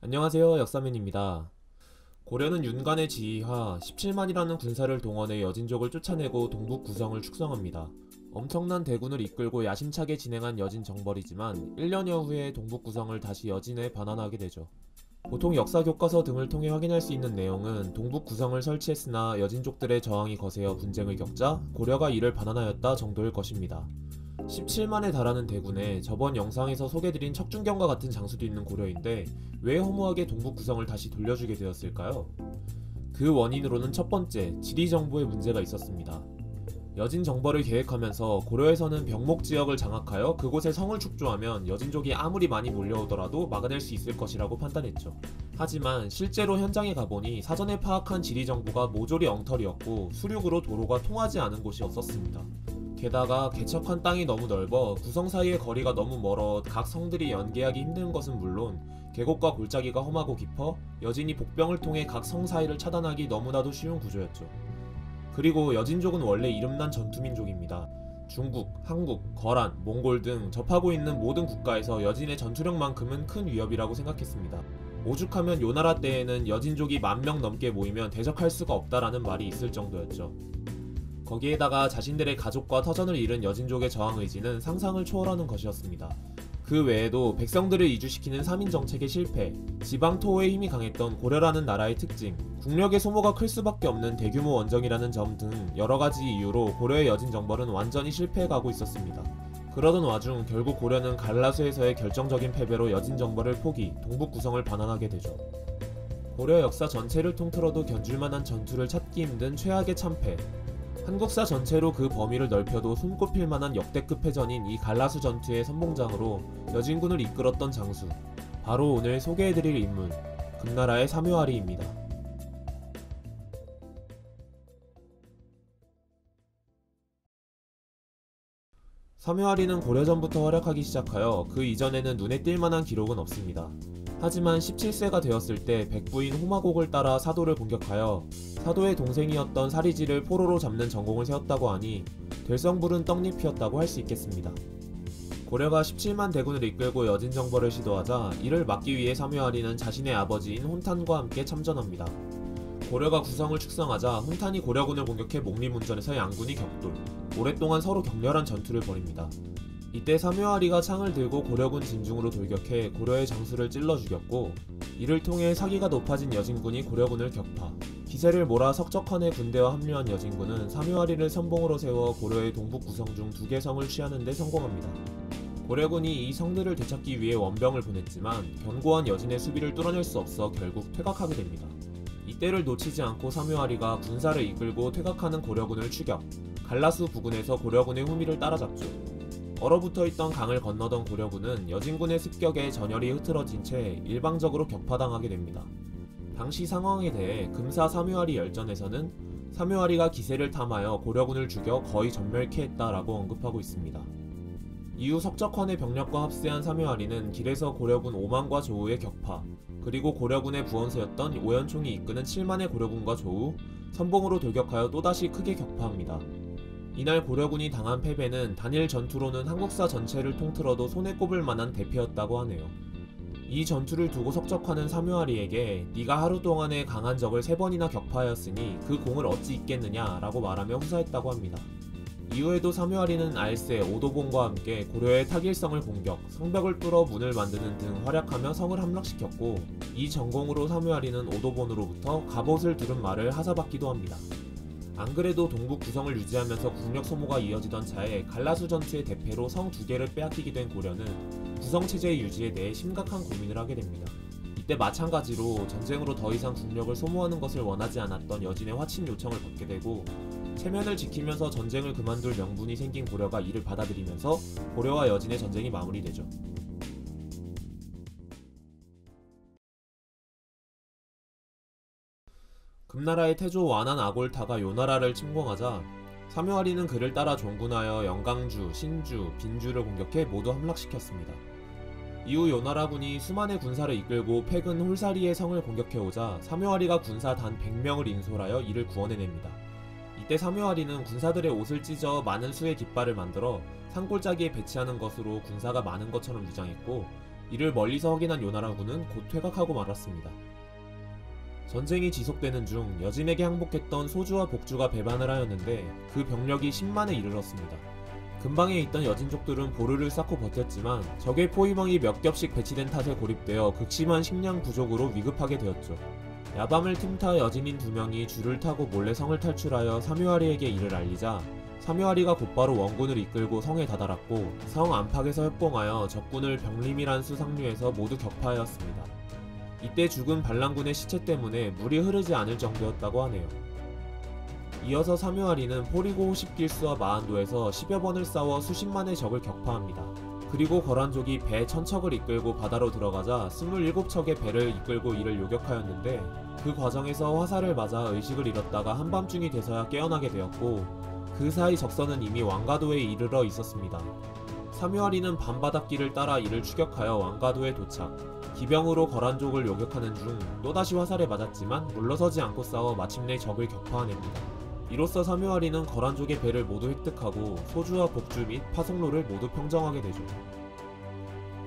안녕하세요. 역사맨입니다. 고려는 윤관의 지휘하 17만이라는 군사를 동원해 여진족을 쫓아내고 동북 구성을 축성합니다. 엄청난 대군을 이끌고 야심차게 진행한 여진 정벌이지만 1년여 후에 동북 구성을 다시 여진에 반환하게 되죠. 보통 역사 교과서 등을 통해 확인할 수 있는 내용은 동북 구성을 설치했으나 여진족들의 저항이 거세어 분쟁을 겪자 고려가 이를 반환하였다 정도일 것입니다. 17만에 달하는 대군에 저번 영상에서 소개드린 척준경과 같은 장수도 있는 고려인데 왜 허무하게 동북 구성을 다시 돌려주게 되었을까요? 그 원인으로는 첫 번째, 지리정보에 문제가 있었습니다. 여진 정벌을 계획하면서 고려에서는 병목 지역을 장악하여 그곳에 성을 축조하면 여진족이 아무리 많이 몰려오더라도 막아낼 수 있을 것이라고 판단했죠. 하지만 실제로 현장에 가보니 사전에 파악한 지리정보가 모조리 엉터리였고 수륙으로 도로가 통하지 않은 곳이 없었습니다. 게다가 개척한 땅이 너무 넓어 구성 사이의 거리가 너무 멀어 각 성들이 연계하기 힘든 것은 물론 계곡과 골짜기가 험하고 깊어 여진이 복병을 통해 각 성 사이를 차단하기 너무나도 쉬운 구조였죠. 그리고 여진족은 원래 이름난 전투민족입니다. 중국, 한국, 거란, 몽골 등 접하고 있는 모든 국가에서 여진의 전투력만큼은 큰 위협이라고 생각했습니다. 오죽하면 요나라 때에는 여진족이 10,000명 넘게 모이면 대적할 수가 없다라는 말이 있을 정도였죠. 거기에다가 자신들의 가족과 터전을 잃은 여진족의 저항 의지는 상상을 초월하는 것이었습니다. 그 외에도 백성들을 이주시키는 3인 정책의 실패, 지방 토호의 힘이 강했던 고려라는 나라의 특징, 국력의 소모가 클 수밖에 없는 대규모 원정이라는 점 등 여러가지 이유로 고려의 여진 정벌은 완전히 실패해가고 있었습니다. 그러던 와중 결국 고려는 갈라수에서의 결정적인 패배로 여진 정벌을 포기, 동북 구성을 반환하게 되죠. 고려 역사 전체를 통틀어도 견줄만한 전투를 찾기 힘든 최악의 참패, 한국사 전체로 그 범위를 넓혀도 손꼽힐 만한 역대급 패전인 이 갈라수 전투의 선봉장으로 여진군을 이끌었던 장수, 바로 오늘 소개해드릴 인물, 금나라의 사묘아리입니다. 사묘아리는 고려전부터 활약하기 시작하여 그 이전에는 눈에 띌 만한 기록은 없습니다. 하지만 17세가 되었을 때 백부인 호마곡을 따라 사도를 공격하여 사도의 동생이었던 사리지를 포로로 잡는 전공을 세웠다고 하니 될성부른 떡잎이었다고 할 수 있겠습니다. 고려가 17만 대군을 이끌고 여진 정벌을 시도하자 이를 막기 위해 사묘아리는 자신의 아버지인 혼탄과 함께 참전합니다. 고려가 구성을 축성하자 혼탄이 고려군을 공격해 목리문전에서 양군이 격돌, 오랫동안 서로 격렬한 전투를 벌입니다. 이때 사묘아리가 창을 들고 고려군 진중으로 돌격해 고려의 장수를 찔러 죽였고, 이를 통해 사기가 높아진 여진군이 고려군을 격파, 기세를 몰아 석적헌의 군대와 합류한 여진군은 사묘아리를 선봉으로 세워 고려의 동북 구성 중 2개 성을 취하는 데 성공합니다. 고려군이 이 성들을 되찾기 위해 원병을 보냈지만 견고한 여진의 수비를 뚫어낼 수 없어 결국 퇴각하게 됩니다. 이때를 놓치지 않고 사묘아리가 군사를 이끌고 퇴각하는 고려군을 추격, 갈라수 부근에서 고려군의 후미를 따라잡죠. 얼어붙어있던 강을 건너던 고려군은 여진군의 습격에 전열이 흐트러진 채 일방적으로 격파당하게 됩니다. 당시 상황에 대해 금사 사묘아리 열전에서는 사묘아리가 기세를 탐하여 고려군을 죽여 거의 전멸케 했다라고 언급하고 있습니다. 이후 석적헌의 병력과 합세한 사묘아리는 길에서 고려군 5만과 조우의 격파, 그리고 고려군의 부원수였던 오연총이 이끄는 7만의 고려군과 조우, 선봉으로 돌격하여 또다시 크게 격파합니다. 이날 고려군이 당한 패배는 단일 전투로는 한국사 전체를 통틀어도 손에 꼽을 만한 대패였다고 하네요. 이 전투를 두고 석적헌은 사묘아리에게 네가 하루 동안에 강한 적을 3번이나 격파하였으니 그 공을 어찌 잊겠느냐 라고 말하며 후사했다고 합니다. 이후에도 사묘아리는 알세, 오도봉과 함께 고려의 타길성을 공격, 성벽을 뚫어 문을 만드는 등 활약하며 성을 함락시켰고, 이 전공으로 사묘아리는 오도본으로부터 갑옷을 두른 말을 하사받기도 합니다. 안 그래도 동북 구성을 유지하면서 국력 소모가 이어지던 차에 갈라수 전투의 대패로 성 2개를 빼앗기게 된 고려는 구성체제의 유지에 대해 심각한 고민을 하게 됩니다. 이때 마찬가지로 전쟁으로 더 이상 국력을 소모하는 것을 원하지 않았던 여진의 화친 요청을 받게 되고, 체면을 지키면서 전쟁을 그만둘 명분이 생긴 고려가 이를 받아들이면서 고려와 여진의 전쟁이 마무리되죠. 금나라의 태조 완한 아골타가 요나라를 침공하자 사묘아리는 그를 따라 종군하여 영강주, 신주, 빈주를 공격해 모두 함락시켰습니다. 이후 요나라군이 수만의 군사를 이끌고 패근 홀사리의 성을 공격해오자 사묘아리가 군사 단 100명을 인솔하여 이를 구원해냅니다. 이때 사묘아리는 군사들의 옷을 찢어 많은 수의 깃발을 만들어 산골짜기에 배치하는 것으로 군사가 많은 것처럼 주장했고, 이를 멀리서 확인한 요나라군은 곧 퇴각하고 말았습니다. 전쟁이 지속되는 중 여진에게 항복했던 소주와 복주가 배반을 하였는데 그 병력이 10만에 이르렀습니다. 근방에 있던 여진족들은 보루를 쌓고 버텼지만 적의 포위망이 몇 겹씩 배치된 탓에 고립되어 극심한 식량 부족으로 위급하게 되었죠. 야밤을 틈타 여진인 2명이 줄을 타고 몰래 성을 탈출하여 사뮤아리에게 이를 알리자 사뮤아리가 곧바로 원군을 이끌고 성에 다다랐고 성 안팎에서 협공하여 적군을 병림이란 수상류에서 모두 격파하였습니다. 이때 죽은 반란군의 시체 때문에 물이 흐르지 않을 정도였다고 하네요. 이어서 사뮤아리는 포리고 호십길수와 마한도에서 10여 번을 싸워 수십만의 적을 격파합니다. 그리고 거란족이 배 1000척을 이끌고 바다로 들어가자 27척의 배를 이끌고 이를 요격하였는데 그 과정에서 화살을 맞아 의식을 잃었다가 한밤중이 돼서야 깨어나게 되었고 그 사이 적선은 이미 왕가도에 이르러 있었습니다. 사뮤아리는 밤바닷길을 따라 이를 추격하여 왕가도에 도착. 기병으로 거란족을 요격하는 중 또다시 화살에 맞았지만 물러서지 않고 싸워 마침내 적을 격파해냅니다. 이로써 사뮤아리는 거란족의 배를 모두 획득하고 소주와 복주 및 파송로를 모두 평정하게 되죠.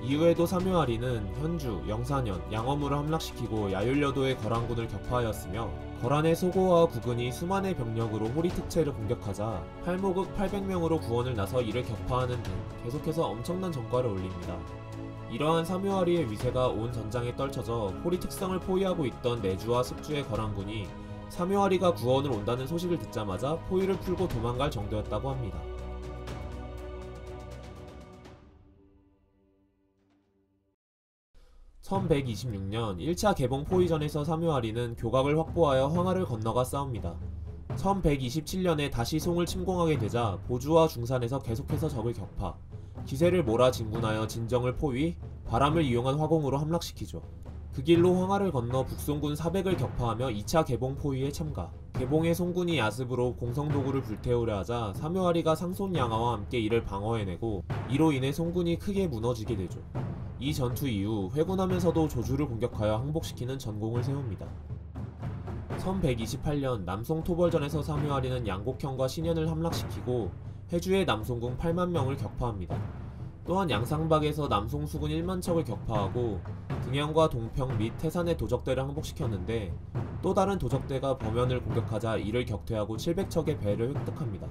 이후에도 사뮤아리는 현주, 영산현, 양어무를 함락시키고 야율여도의 거란군을 격파하였으며 거란의 소고와 구근이 수만의 병력으로 호리특체를 공격하자 팔모극 800명으로 구원을 나서 이를 격파하는 등 계속해서 엄청난 전과를 올립니다. 이러한 사뮤아리의 위세가 온 전장에 떨쳐져 호리 특성을 포위하고 있던 내주와 숙주의 거란군이 사뮤아리가 구원을 온다는 소식을 듣자마자 포위를 풀고 도망갈 정도였다고 합니다. (1126년) 1차 개봉 포위전에서 사뮤아리는 교각을 확보하여 황하를 건너가 싸웁니다. 1127년에 다시 송을 침공하게 되자 보주와 중산에서 계속해서 적을 격파, 기세를 몰아 진군하여 진정을 포위, 바람을 이용한 화공으로 함락시키죠. 그 길로 황하를 건너 북송군 400을 격파하며 2차 개봉 포위에 참가. 개봉의 송군이 야습으로 공성도구를 불태우려 하자 사뮤아리가 상손양아와 함께 이를 방어해내고 이로 인해 송군이 크게 무너지게 되죠. 이 전투 이후 회군하면서도 조주를 공격하여 항복시키는 전공을 세웁니다. 1128년 남송 토벌전에서 사뮤아리는 양곡현과 신현을 함락시키고 해주의 남송군 8만 명을 격파합니다. 또한 양상박에서 남송 수군 1만 척을 격파하고 등양과 동평 및 태산의 도적대를 항복시켰는데 또 다른 도적대가 범현을 공격하자 이를 격퇴하고 700척의 배를 획득합니다.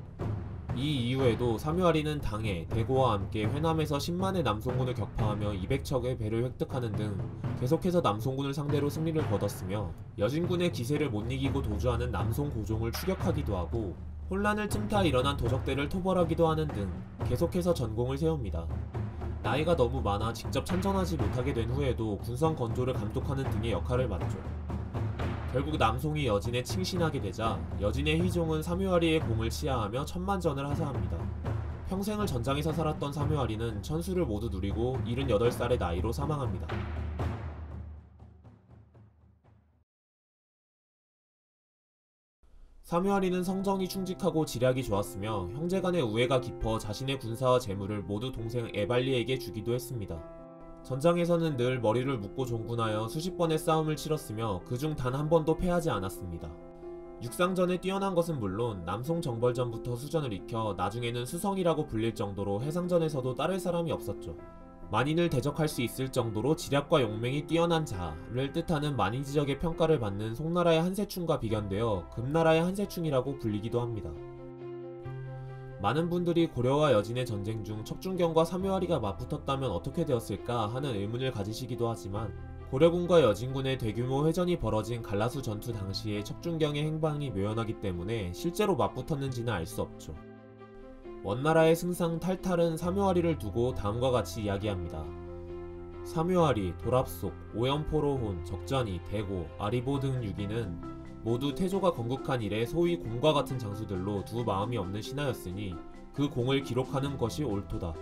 이 이후에도 사뮤아리는 당해, 대고와 함께 회남에서 10만의 남송군을 격파하며 200척의 배를 획득하는 등 계속해서 남송군을 상대로 승리를 거뒀으며 여진군의 기세를 못 이기고 도주하는 남송 고종을 추격하기도 하고 혼란을 틈타 일어난 도적대를 토벌하기도 하는 등 계속해서 전공을 세웁니다. 나이가 너무 많아 직접 참전하지 못하게 된 후에도 군성 건조를 감독하는 등의 역할을 맡죠. 결국 남송이 여진에 칭신하게 되자 여진의 희종은 사뮤아리의 공을 치하하며 천만전을 하사합니다. 평생을 전장에서 살았던 사뮤아리는 천수를 모두 누리고 78살의 나이로 사망합니다. 사뮤아리는 성정이 충직하고 지략이 좋았으며 형제간의 우애가 깊어 자신의 군사와 재물을 모두 동생 에발리에게 주기도 했습니다. 전장에서는 늘 머리를 묶고 종군하여 수십 번의 싸움을 치렀으며 그중 단 한 번도 패하지 않았습니다. 육상전에 뛰어난 것은 물론 남송 정벌전부터 수전을 익혀 나중에는 수성이라고 불릴 정도로 해상전에서도 따를 사람이 없었죠. 만인을 대적할 수 있을 정도로 지략과 용맹이 뛰어난 자를 뜻하는 만인지적의 평가를 받는 송나라의 한세충과 비견되어 금나라의 한세충이라고 불리기도 합니다. 많은 분들이 고려와 여진의 전쟁 중 척준경과 사뮤아리가 맞붙었다면 어떻게 되었을까 하는 의문을 가지시기도 하지만 고려군과 여진군의 대규모 회전이 벌어진 갈라수 전투 당시에 척준경의 행방이 묘연하기 때문에 실제로 맞붙었는지는 알 수 없죠. 원나라의 승상 탈탈은 사뮤아리를 두고 다음과 같이 이야기합니다. 사뮤아리, 도랍속, 오연포로혼, 적전이, 대고, 아리보 등 유기는 모두 태조가 건국한 이래 소위 공과 같은 장수들로 두 마음이 없는 신하였으니 그 공을 기록하는 것이 옳도다.